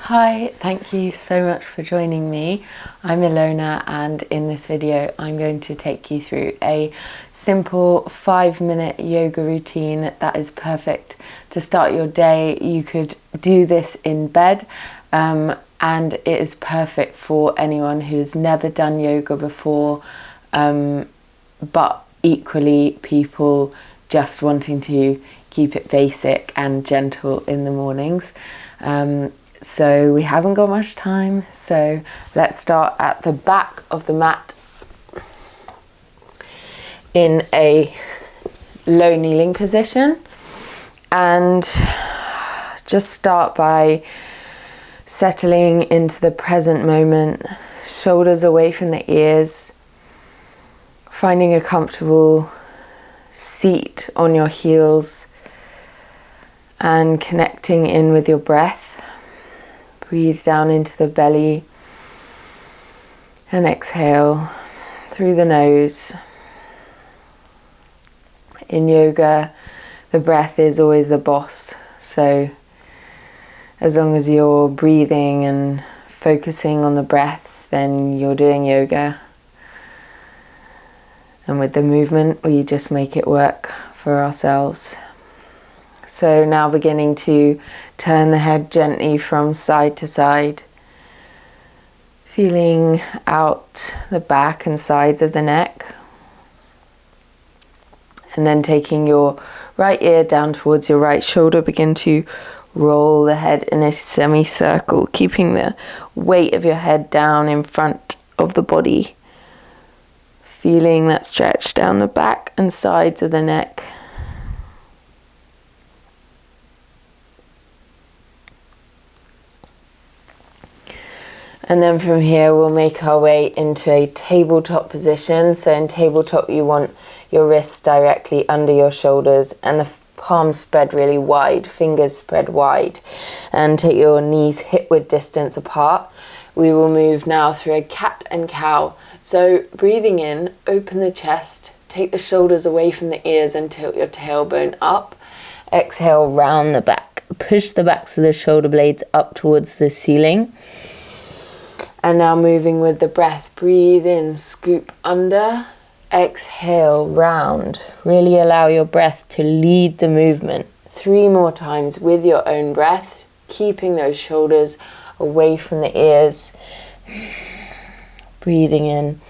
Hi, thank you so much for joining me. I'm Ilona, and in this video I'm going to take you through a simple 5-minute yoga routine that is perfect to start your day. You could do this in bed and it is perfect for anyone who's never done yoga before, but equally people just wanting to keep it basic and gentle in the mornings. So we haven't got much time, so let's start at the back of the mat in a low kneeling position, and just start by settling into the present moment, shoulders away from the ears, finding a comfortable seat on your heels and connecting in with your breath. Breathe down into the belly and exhale through the nose. In yoga, the breath is always the boss, so as long as you're breathing and focusing on the breath, then you're doing yoga. And with the movement, we just make it work for ourselves. So now beginning to turn the head gently from side to side, feeling out the back and sides of the neck. And then taking your right ear down towards your right shoulder, begin to roll the head in a semicircle, keeping the weight of your head down in front of the body. Feeling that stretch down the back and sides of the neck. And then from here we'll make our way into a tabletop position. So in tabletop you want your wrists directly under your shoulders and the palms spread really wide, fingers spread wide, and take your knees hip-width distance apart. We will move now through a cat and cow. So breathing in, open the chest, take the shoulders away from the ears and tilt your tailbone up. Exhale, round the back. Push the backs of the shoulder blades up towards the ceiling. And now moving with the breath, breathe in, scoop under, exhale, round. Really allow your breath to lead the movement. 3 more times with your own breath, keeping those shoulders away from the ears. Breathing in,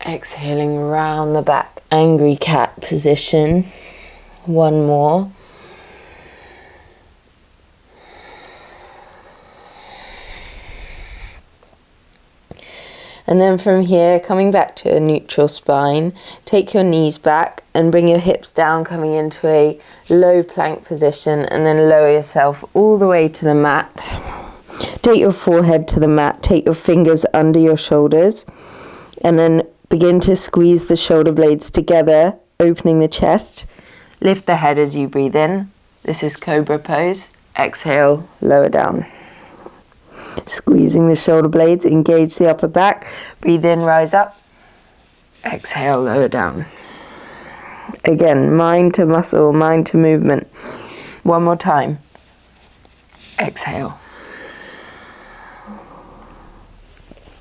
exhaling round the back, angry cat position. 1 more. And then from here, coming back to a neutral spine, take your knees back and bring your hips down, coming into a low plank position, and then lower yourself all the way to the mat. Take your forehead to the mat, take your fingers under your shoulders, and then begin to squeeze the shoulder blades together, opening the chest. Lift the head as you breathe in. This is Cobra pose. Exhale, lower down. Squeezing the shoulder blades, engage the upper back. Breathe in, rise up. Exhale, lower down. Again, mind to muscle, mind to movement. 1 more time. Exhale.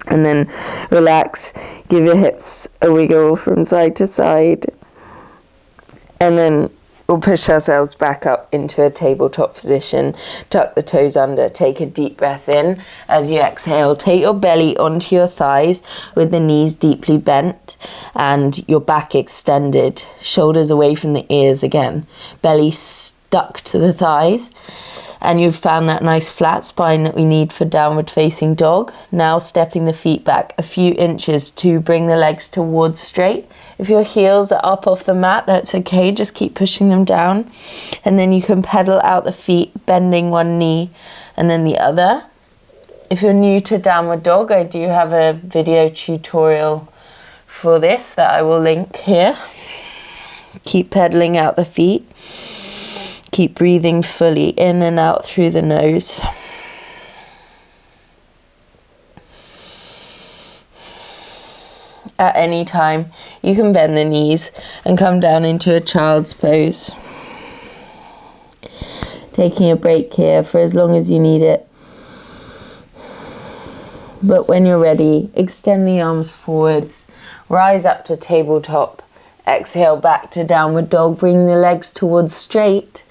And then relax, give your hips a wiggle from side to side. And then we'll push ourselves back up into a tabletop position. Tuck the toes under, take a deep breath in. As you exhale, take your belly onto your thighs with the knees deeply bent and your back extended. Shoulders away from the ears again. Belly stuck to the thighs. And you've found that nice flat spine that we need for downward facing dog. Now stepping the feet back a few inches to bring the legs towards straight. If your heels are up off the mat, that's okay, just keep pushing them down. And then you can pedal out the feet, bending one knee and then the other. If you're new to downward dog, I do have a video tutorial for this that I will link here. Keep pedaling out the feet. Keep breathing fully in and out through the nose. At any time, you can bend the knees and come down into a child's pose. taking a break here for as long as you need it. But when you're ready, extend the arms forwards, rise up to tabletop, exhale back to downward dog, bring the legs towards straight,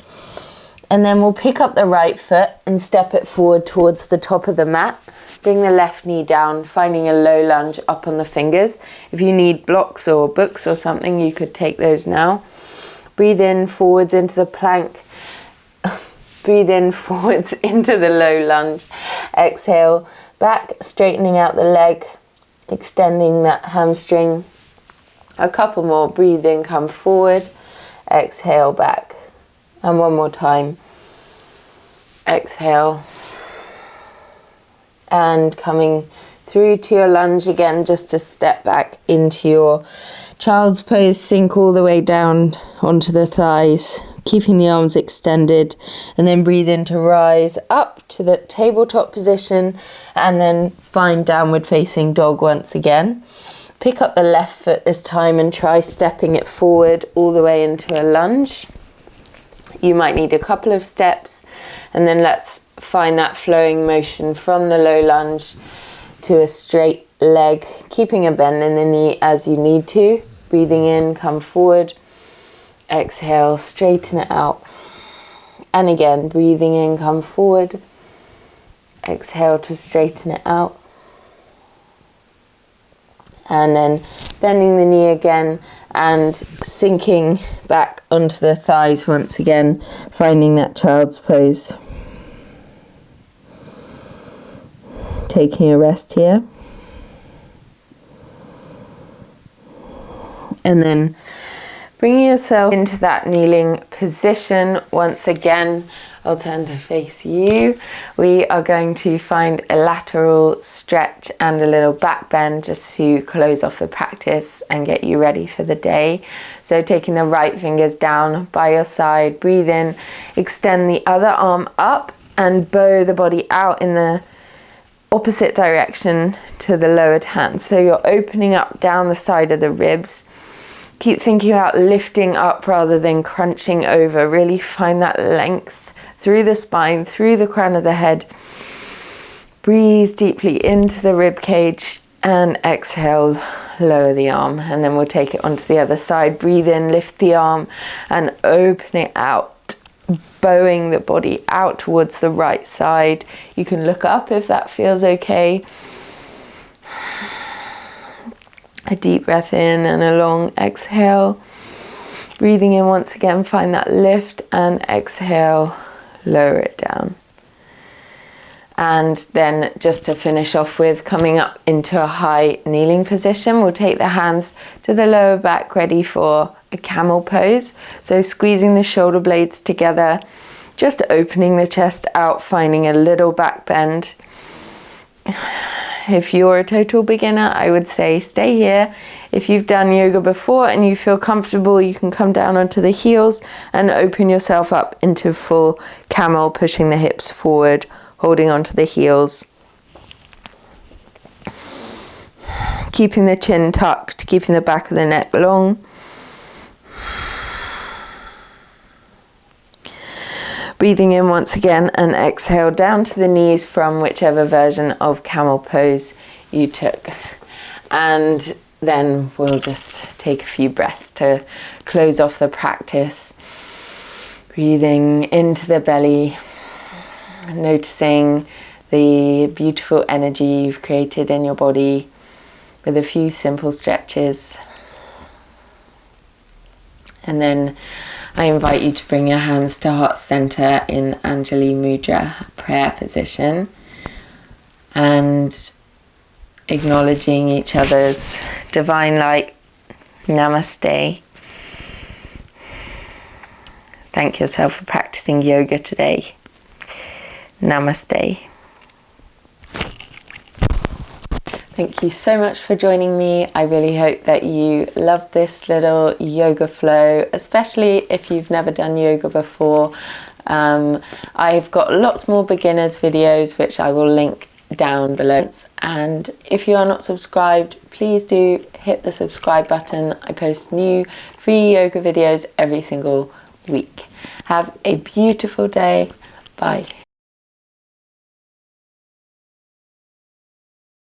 and then we'll pick up the right foot and step it forward towards the top of the mat. Bring the left knee down, finding a low lunge up on the fingers. If you need blocks or books or something, you could take those now. Breathe in forwards into the plank. Breathe in forwards into the low lunge. Exhale back, straightening out the leg, extending that hamstring. A couple more. Breathe in, come forward. Exhale back. And one more time. Exhale. And coming through to your lunge again, just to step back into your child's pose, sink all the way down onto the thighs, keeping the arms extended, and then breathe in to rise up to the tabletop position, and then find downward facing dog once again. Pick up the left foot this time and try stepping it forward all the way into a lunge. You might need a couple of steps, and then let's find that flowing motion from the low lunge to a straight leg, keeping a bend in the knee as you need to. Breathing in, come forward. Exhale, straighten it out. And again, breathing in, come forward. Exhale to straighten it out. And then bending the knee again and sinking back onto the thighs once again, finding that child's pose. Taking a rest here. And then bringing yourself into that kneeling position once again. I'll turn to face you. We are going to find a lateral stretch and a little back bend just to close off the practice and get you ready for the day. So taking the right fingers down by your side, breathe in, extend the other arm up and bow the body out in the opposite direction to the lowered hand. So you're opening up down the side of the ribs. Keep thinking about lifting up rather than crunching over. Really find that length through the spine, through the crown of the head. Breathe deeply into the rib cage and exhale, lower the arm, and then we'll take it onto the other side. Breathe in, lift the arm and open it out, bowing the body out towards the right side. You can look up if that feels okay. A deep breath in and a long exhale. Breathing in once again, find that lift, and exhale, lower it down. And then just to finish off with, coming up into a high kneeling position, we'll take the hands to the lower back, ready for a camel pose. So squeezing the shoulder blades together, just opening the chest out, finding a little back bend. If you're a total beginner, I would say stay here. If you've done yoga before and you feel comfortable, you can come down onto the heels and open yourself up into full camel, pushing the hips forward, holding onto the heels. Keeping the chin tucked, keeping the back of the neck long. Breathing in once again and exhale down to the knees from whichever version of camel pose you took. And then we'll just take a few breaths to close off the practice. Breathing into the belly, noticing the beautiful energy you've created in your body with a few simple stretches. And then I invite you to bring your hands to heart center in Anjali Mudra, prayer position, and acknowledging each other's divine light. Namaste. Thank yourself for practicing yoga today. Namaste. Thank you so much for joining me. I really hope that you loved this little yoga flow, especially if you've never done yoga before. I've got lots more beginners videos which I will link down below. And if you are not subscribed, please do hit the subscribe button. I post new free yoga videos every single week. Have a beautiful day. Bye.